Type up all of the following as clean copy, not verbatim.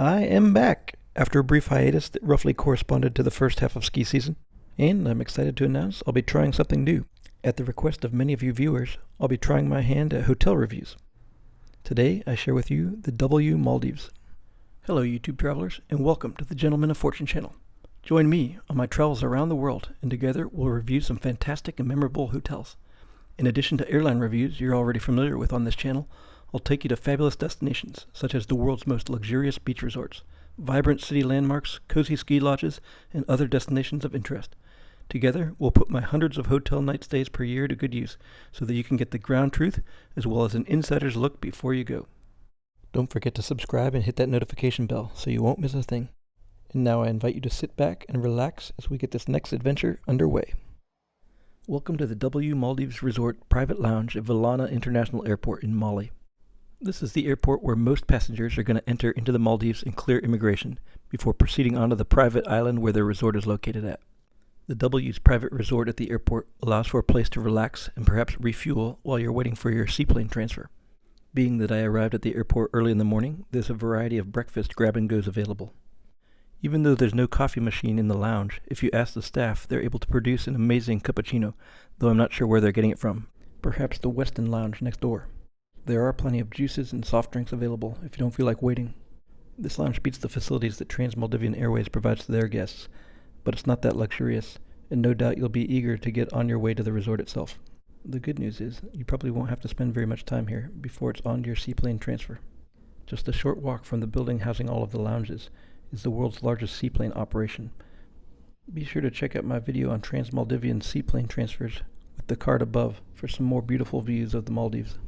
I am back after a brief hiatus that roughly corresponded to the first half of ski season, and I'm excited to announce I'll be trying something new. At the request of many of you viewers, I'll be trying my hand at hotel reviews. Today, I share with you the W Maldives. Hello, YouTube travelers, and welcome to the Gentleman of Fortune channel. Join me on my travels around the world, and together we'll review some fantastic and memorable hotels. In addition to airline reviews you're already familiar with on this channel, I'll take you to fabulous destinations such as the world's most luxurious beach resorts, vibrant city landmarks, cozy ski lodges, and other destinations of interest. Together, we'll put my hundreds of hotel night stays per year to good use so that you can get the ground truth as well as an insider's look before you go. Don't forget to subscribe and hit that notification bell so you won't miss a thing. And now I invite you to sit back and relax as we get this next adventure underway. Welcome to the W Maldives Resort Private Lounge at Villana International Airport in Mali. This is the airport where most passengers are going to enter into the Maldives and clear immigration before proceeding onto the private island where their resort is located at. The W's private resort at the airport allows for a place to relax and perhaps refuel while you're waiting for your seaplane transfer. Being that I arrived at the airport early in the morning, there's a variety of breakfast grab-and-goes available. Even though there's no coffee machine in the lounge, if you ask the staff, they're able to produce an amazing cappuccino, though I'm not sure where they're getting it from. Perhaps the Westin Lounge next door. There are plenty of juices and soft drinks available if you don't feel like waiting. This lounge beats the facilities that Trans-Maldivian Airways provides to their guests, but it's not that luxurious, and no doubt you'll be eager to get on your way to the resort itself. The good news is, you probably won't have to spend very much time here before it's on to your seaplane transfer. Just a short walk from the building housing all of the lounges is the world's largest seaplane operation. Be sure to check out my video on Trans-Maldivian seaplane transfers with the card above for some more beautiful views of the Maldives.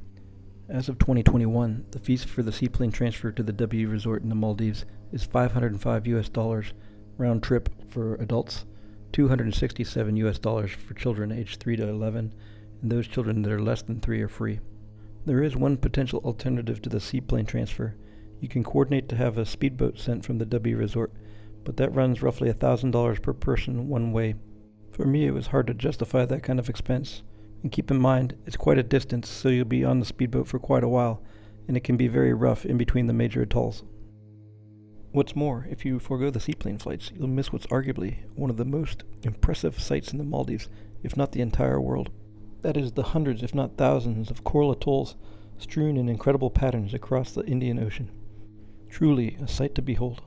As of 2021, the fees for the seaplane transfer to the W Resort in the Maldives is $505 round trip for adults, $267 for children aged 3 to 11, and those children that are less than 3 are free. There is one potential alternative to the seaplane transfer. You can coordinate to have a speedboat sent from the W Resort, but that runs roughly $1,000 per person one way. For me, it was hard to justify that kind of expense. And keep in mind, it's quite a distance, so you'll be on the speedboat for quite a while, and it can be very rough in between the major atolls. What's more, if you forego the seaplane flights, you'll miss what's arguably one of the most impressive sights in the Maldives, if not the entire world. That is the hundreds, if not thousands, of coral atolls strewn in incredible patterns across the Indian Ocean. Truly a sight to behold.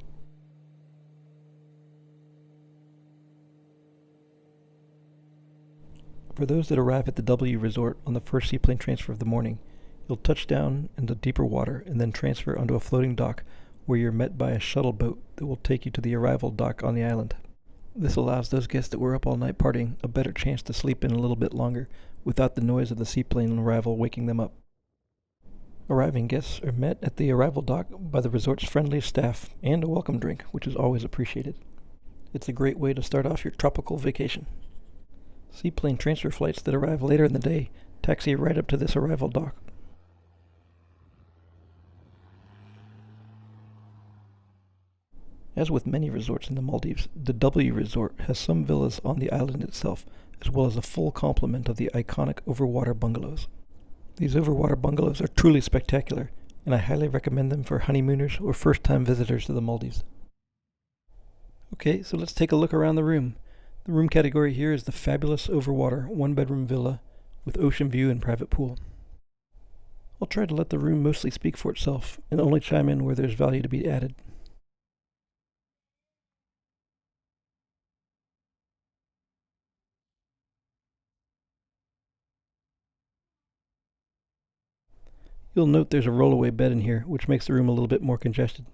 For those that arrive at the W Resort on the first seaplane transfer of the morning, you'll touch down into deeper water and then transfer onto a floating dock where you're met by a shuttle boat that will take you to the arrival dock on the island. This allows those guests that were up all night partying a better chance to sleep in a little bit longer without the noise of the seaplane arrival waking them up. Arriving guests are met at the arrival dock by the resort's friendliest staff and a welcome drink, which is always appreciated. It's a great way to start off your tropical vacation. Seaplane transfer flights that arrive later in the day taxi right up to this arrival dock. As with many resorts in the Maldives, the W Resort has some villas on the island itself, as well as a full complement of the iconic Overwater bungalows. These Overwater bungalows are truly spectacular, and I highly recommend them for honeymooners or first-time visitors to the Maldives. Okay, so let's take a look around the room. The room category here is the fabulous Overwater one-bedroom villa with ocean view and private pool. I'll try to let the room mostly speak for itself and only chime in where there's value to be added. You'll note there's a rollaway bed in here, which makes the room a little bit more congested.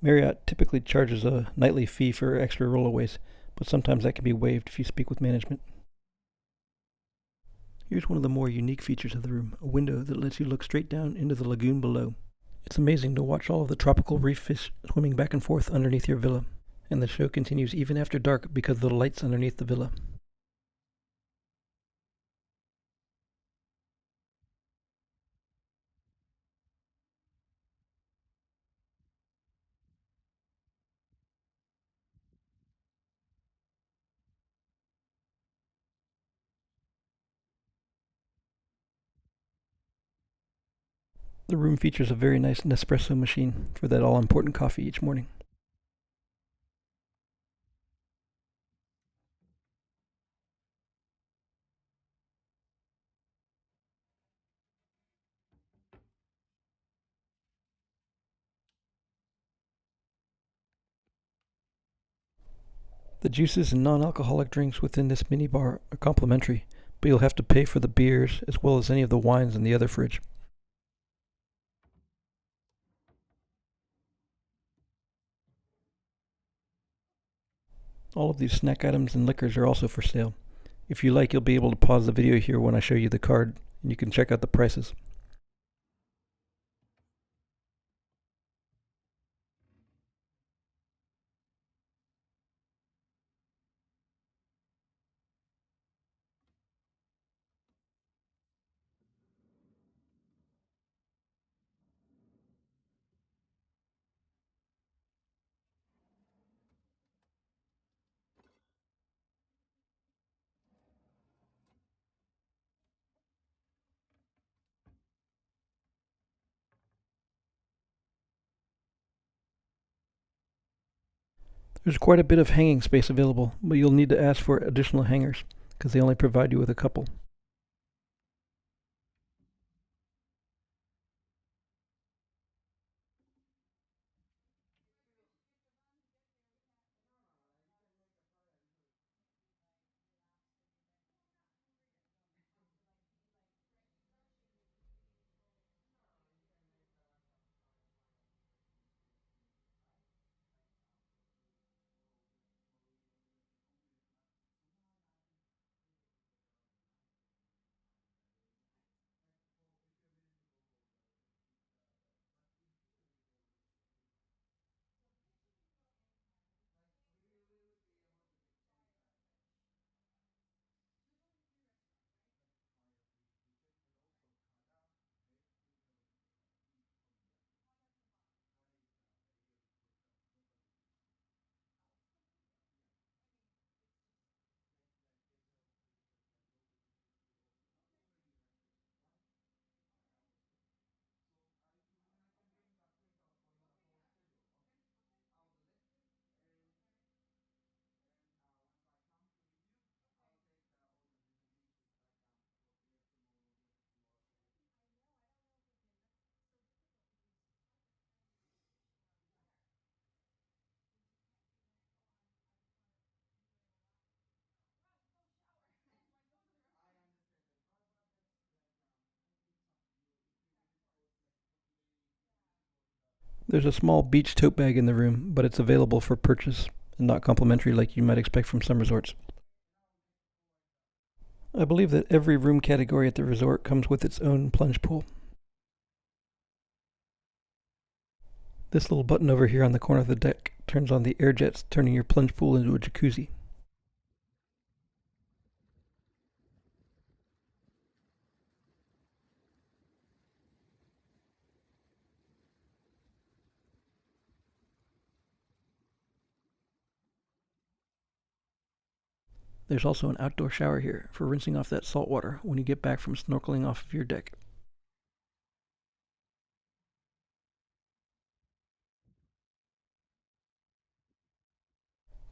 Marriott typically charges a nightly fee for extra rollaways, but sometimes that can be waived if you speak with management. Here's one of the more unique features of the room, a window that lets you look straight down into the lagoon below. It's amazing to watch all of the tropical reef fish swimming back and forth underneath your villa, and the show continues even after dark because of the lights underneath the villa. The room features a very nice Nespresso machine for that all-important coffee each morning. The juices and non-alcoholic drinks within this mini bar are complimentary, but you'll have to pay for the beers as well as any of the wines in the other fridge. All of these snack items and liquors are also for sale. If you like, you'll be able to pause the video here when I show you the card, and you can check out the prices. There's quite a bit of hanging space available, but you'll need to ask for additional hangers, because they only provide you with a couple. There's a small beach tote bag in the room, but it's available for purchase and not complimentary like you might expect from some resorts. I believe that every room category at the resort comes with its own plunge pool. This little button over here on the corner of the deck turns on the air jets, turning your plunge pool into a jacuzzi. There's also an outdoor shower here for rinsing off that salt water when you get back from snorkeling off of your deck.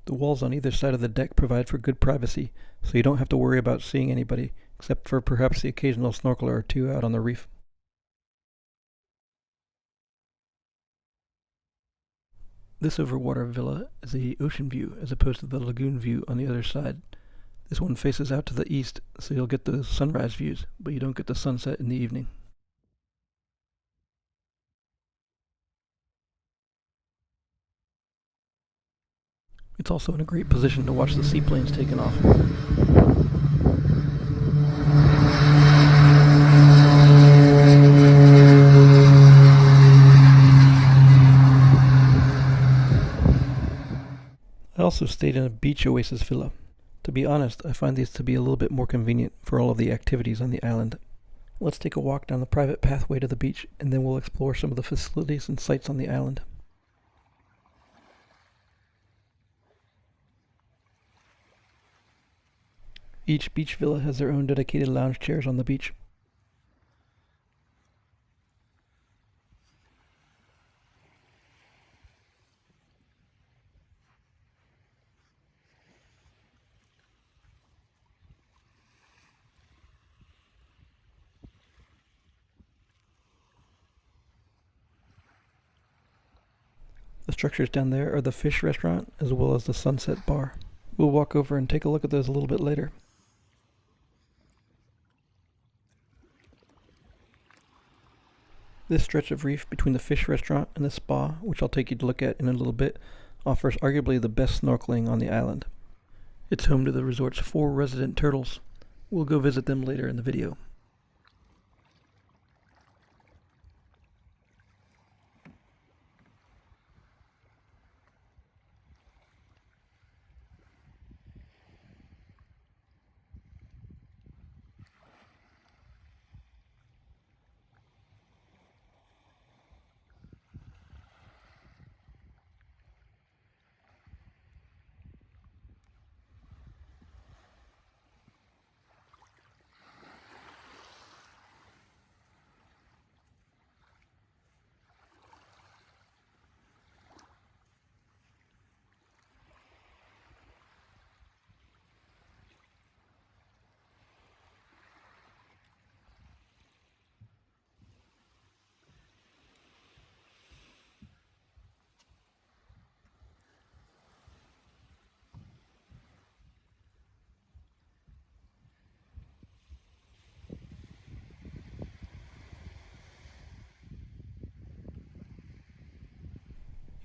The walls on either side of the deck provide for good privacy, so you don't have to worry about seeing anybody, except for perhaps the occasional snorkeler or two out on the reef. This overwater villa is a ocean view as opposed to the lagoon view on the other side. This one faces out to the east, so you'll get the sunrise views, but you don't get the sunset in the evening. It's also in a great position to watch the seaplanes taking off. I also stayed in a beach oasis villa. To be honest, I find these to be a little bit more convenient for all of the activities on the island. Let's take a walk down the private pathway to the beach, and then we'll explore some of the facilities and sites on the island. Each beach villa has their own dedicated lounge chairs on the beach. The structures down there are the fish restaurant as well as the sunset bar. We'll walk over and take a look at those a little bit later. This stretch of reef between the fish restaurant and the spa, which I'll take you to look at in a little bit, offers arguably the best snorkeling on the island. It's home to the resort's 4 resident turtles. We'll go visit them later in the video.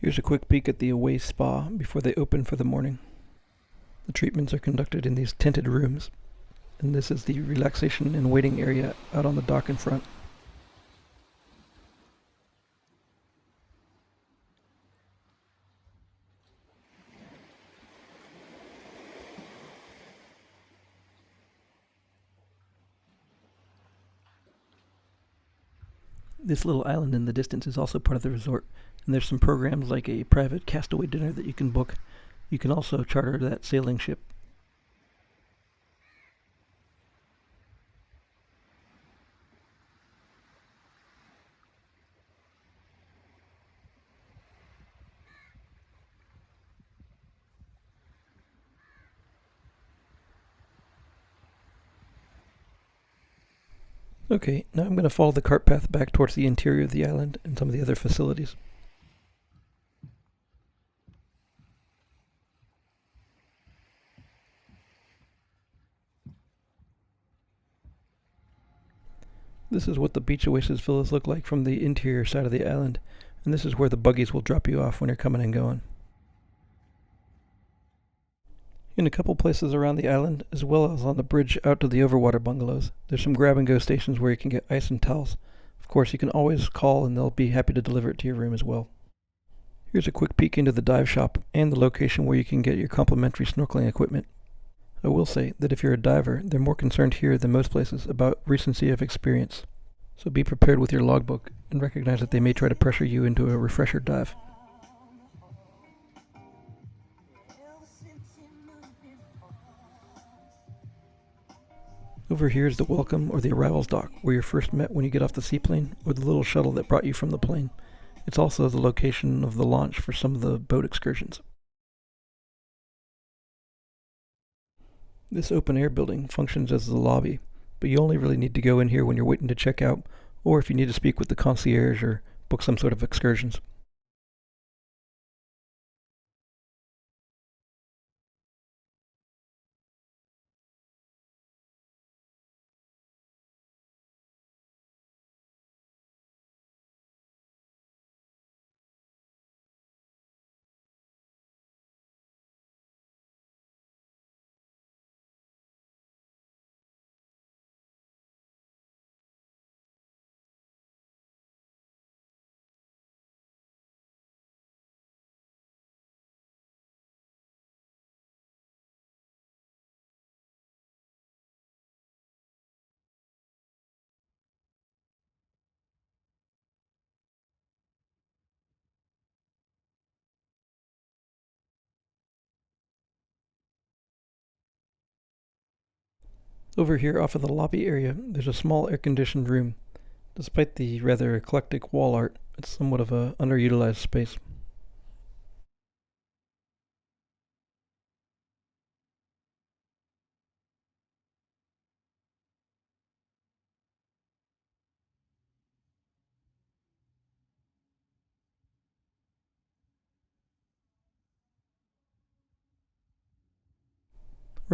Here's a quick peek at the away spa before they open for the morning. The treatments are conducted in these tented rooms, and this is the relaxation and waiting area out on the dock in front. This little island in the distance is also part of the resort, and there's some programs like a private castaway dinner that you can book. You can also charter that sailing ship. Okay, now I'm going to follow the cart path back towards the interior of the island and some of the other facilities. This is what the beach oasis villas look like from the interior side of the island, and this is where the buggies will drop you off when you're coming and going. In a couple places around the island, as well as on the bridge out to the Overwater bungalows, there's some grab-and-go stations where you can get ice and towels. Of course, you can always call and they'll be happy to deliver it to your room as well. Here's a quick peek into the dive shop and the location where you can get your complimentary snorkeling equipment. I will say that if you're a diver, they're more concerned here than most places about recency of experience. So be prepared with your logbook and recognize that they may try to pressure you into a refresher dive. Over here is the welcome or the arrivals dock, where you're first met when you get off the seaplane, or the little shuttle that brought you from the plane. It's also the location of the launch for some of the boat excursions. This open-air building functions as the lobby, but you only really need to go in here when you're waiting to check out, or if you need to speak with the concierge or book some sort of excursions. Over here off of the lobby area, there's a small air-conditioned room. Despite the rather eclectic wall art, it's somewhat of a underutilized space.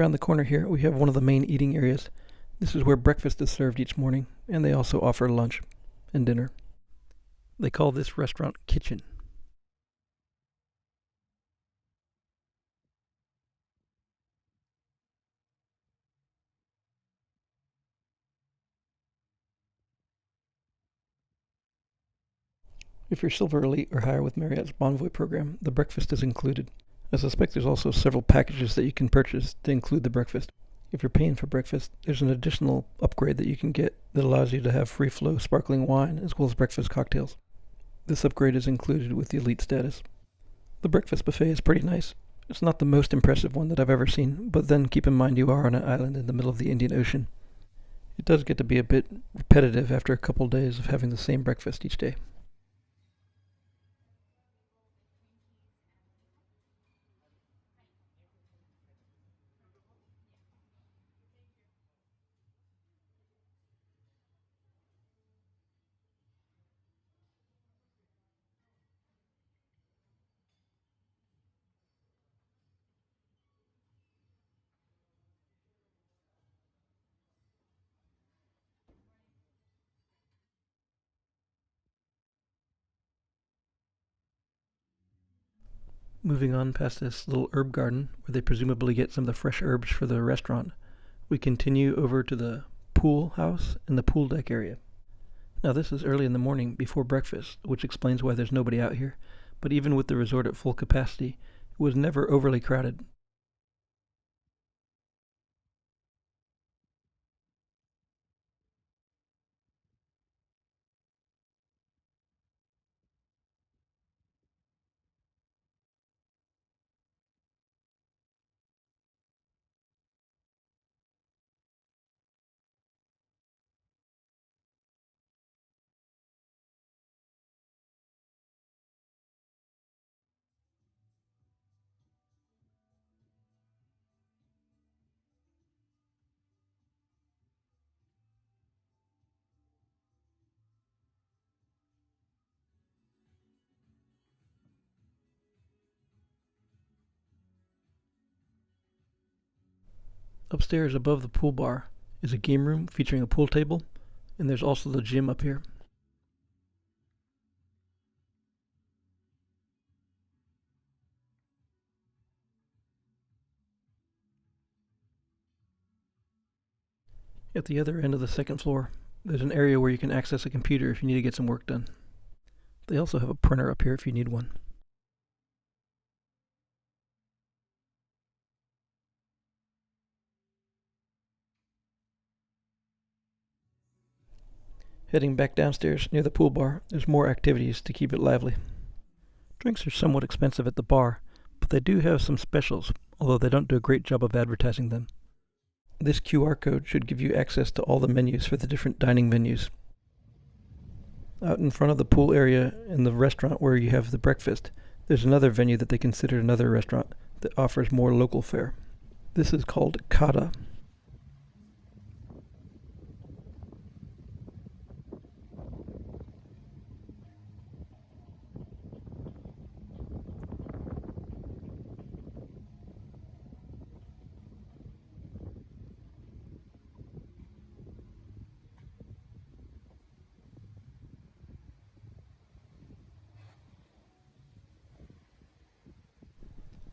Around the corner here, we have one of the main eating areas. This is where breakfast is served each morning, and they also offer lunch and dinner. They call this restaurant Kitchen. If you're Silver Elite or higher with Marriott's Bonvoy program, the breakfast is included. I suspect there's also several packages that you can purchase to include the breakfast. If you're paying for breakfast, there's an additional upgrade that you can get that allows you to have free flow sparkling wine as well as breakfast cocktails. This upgrade is included with the elite status. The breakfast buffet is pretty nice. It's not the most impressive one that I've ever seen, but then keep in mind you are on an island in the middle of the Indian Ocean. It does get to be a bit repetitive after a couple days of having the same breakfast each day. Moving on past this little herb garden, where they presumably get some of the fresh herbs for the restaurant, we continue over to the pool house and the pool deck area. Now, this is early in the morning before breakfast, which explains why there's nobody out here, but even with the resort at full capacity, it was never overly crowded. Upstairs above the pool bar is a game room featuring a pool table, and there's also the gym up here. At the other end of the second floor, there's an area where you can access a computer if you need to get some work done. They also have a printer up here if you need one. Heading back downstairs near the pool bar, there's more activities to keep it lively. Drinks are somewhat expensive at the bar, but they do have some specials, although they don't do a great job of advertising them. This QR code should give you access to all the menus for the different dining venues. Out in front of the pool area in the restaurant where you have the breakfast, there's another venue that they consider another restaurant that offers more local fare. This is called Kada.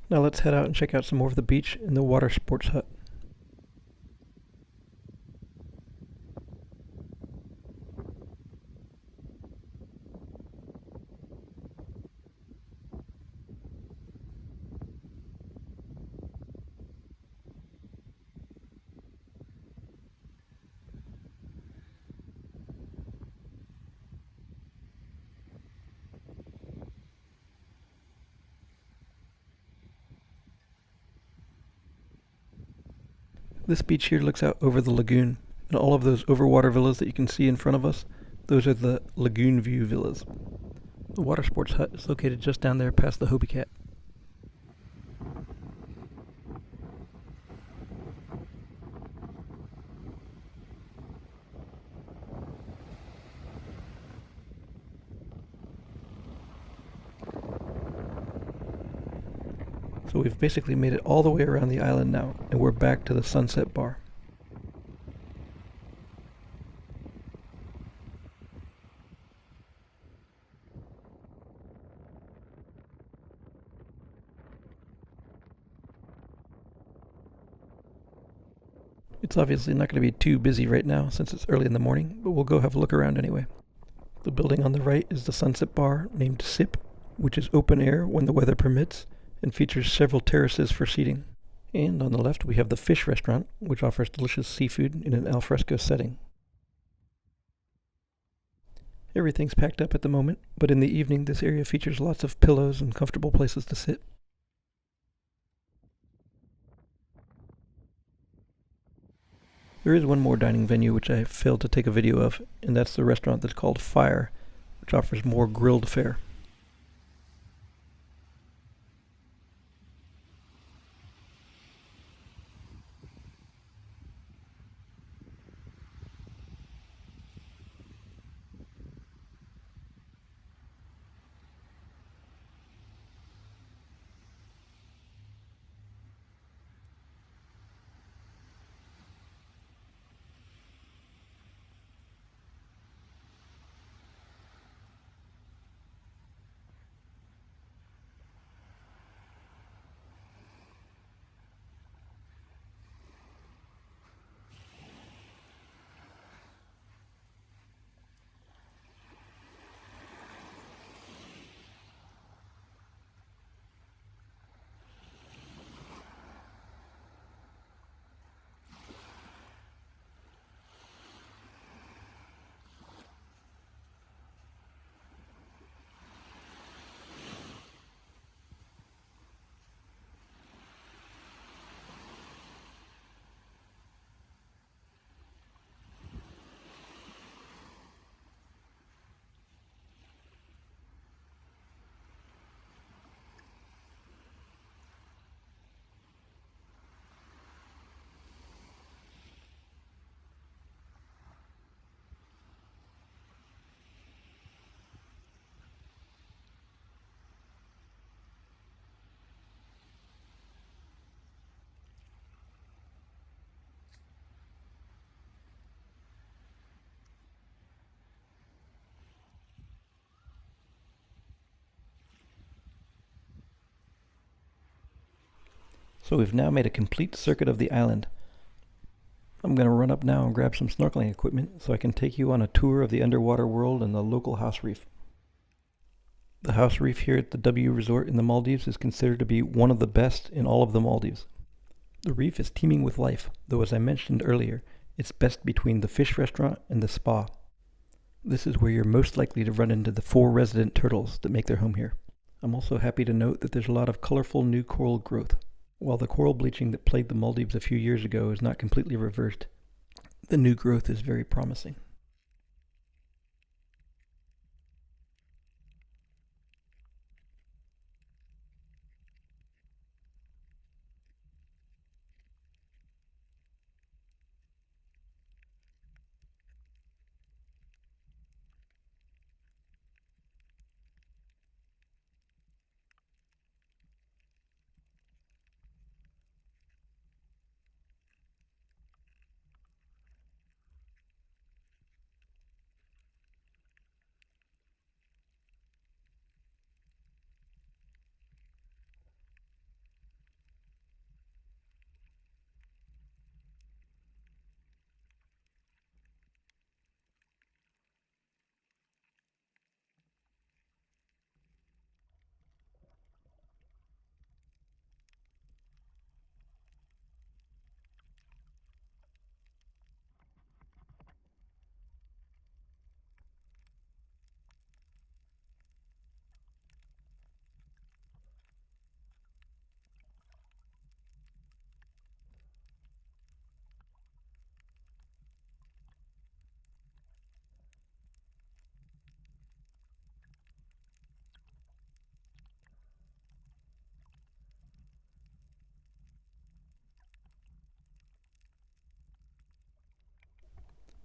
Now let's head out and check out some more of the beach and the water sports hut. This beach here looks out over the lagoon, and all of those overwater villas that you can see in front of us, those are the lagoon view villas. The water sports hut is located just down there past the Hobie Cat. So we've basically made it all the way around the island now, and we're back to the Sunset Bar. It's obviously not going to be too busy right now since it's early in the morning, but we'll go have a look around anyway. The building on the right is the Sunset Bar, named SIP, which is open air when the weather permits, and features several terraces for seating. And on the left we have the Fish Restaurant, which offers delicious seafood in an alfresco setting. Everything's packed up at the moment, but in the evening this area features lots of pillows and comfortable places to sit. There is one more dining venue which I failed to take a video of, and that's the restaurant that's called Fire, which offers more grilled fare. So we've now made a complete circuit of the island. I'm going to run up now and grab some snorkeling equipment so I can take you on a tour of the underwater world and the local house reef. The house reef here at the W Resort in the Maldives is considered to be one of the best in all of the Maldives. The reef is teeming with life, though as I mentioned earlier, it's best between the fish restaurant and the spa. This is where you're most likely to run into the 4 resident turtles that make their home here. I'm also happy to note that there's a lot of colorful new coral growth. While the coral bleaching that plagued the Maldives a few years ago is not completely reversed, the new growth is very promising.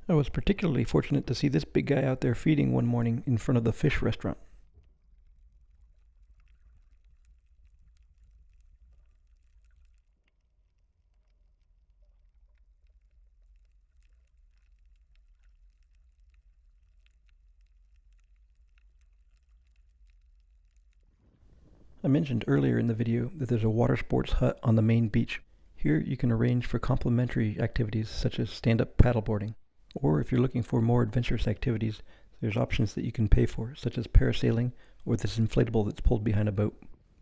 I was particularly fortunate to see this big guy out there feeding one morning in front of the fish restaurant. I mentioned earlier in the video that there's a water sports hut on the main beach. Here you can arrange for complimentary activities such as stand-up paddleboarding, or if you're looking for more adventurous activities, there's options that you can pay for, such as parasailing or this inflatable that's pulled behind a boat.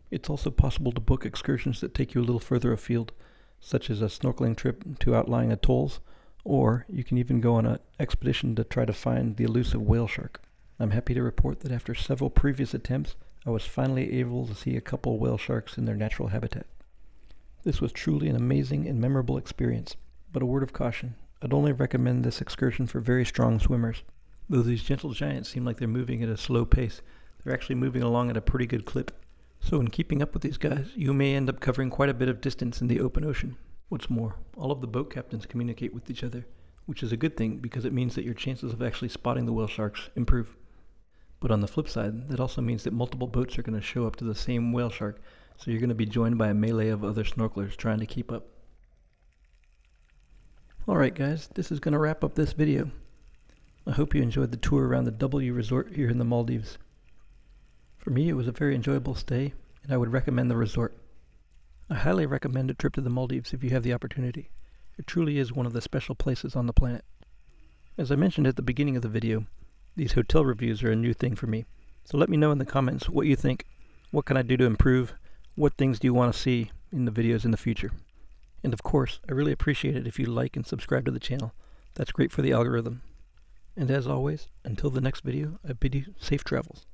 It's also possible to book excursions that take you a little further afield, such as a snorkeling trip to outlying atolls, or you can even go on an expedition to try to find the elusive whale shark. I'm happy to report that after several previous attempts, I was finally able to see a couple whale sharks in their natural habitat. This was truly an amazing and memorable experience, but a word of caution, I'd only recommend this excursion for very strong swimmers. Though these gentle giants seem like they're moving at a slow pace, they're actually moving along at a pretty good clip. So in keeping up with these guys, you may end up covering quite a bit of distance in the open ocean. What's more, all of the boat captains communicate with each other, which is a good thing because it means that your chances of actually spotting the whale sharks improve. But on the flip side, that also means that multiple boats are going to show up to the same whale shark, so you're going to be joined by a melee of other snorkelers trying to keep up. Alright guys, this is going to wrap up this video. I hope you enjoyed the tour around the W Resort here in the Maldives. For me, it was a very enjoyable stay, and I would recommend the resort. I highly recommend a trip to the Maldives if you have the opportunity. It truly is one of the special places on the planet. As I mentioned at the beginning of the video, these hotel reviews are a new thing for me, so let me know in the comments what you think. What can I do to improve? What things do you want to see in the videos in the future? And of course, I really appreciate it if you like and subscribe to the channel. That's great for the algorithm. And as always, until the next video, I bid you safe travels.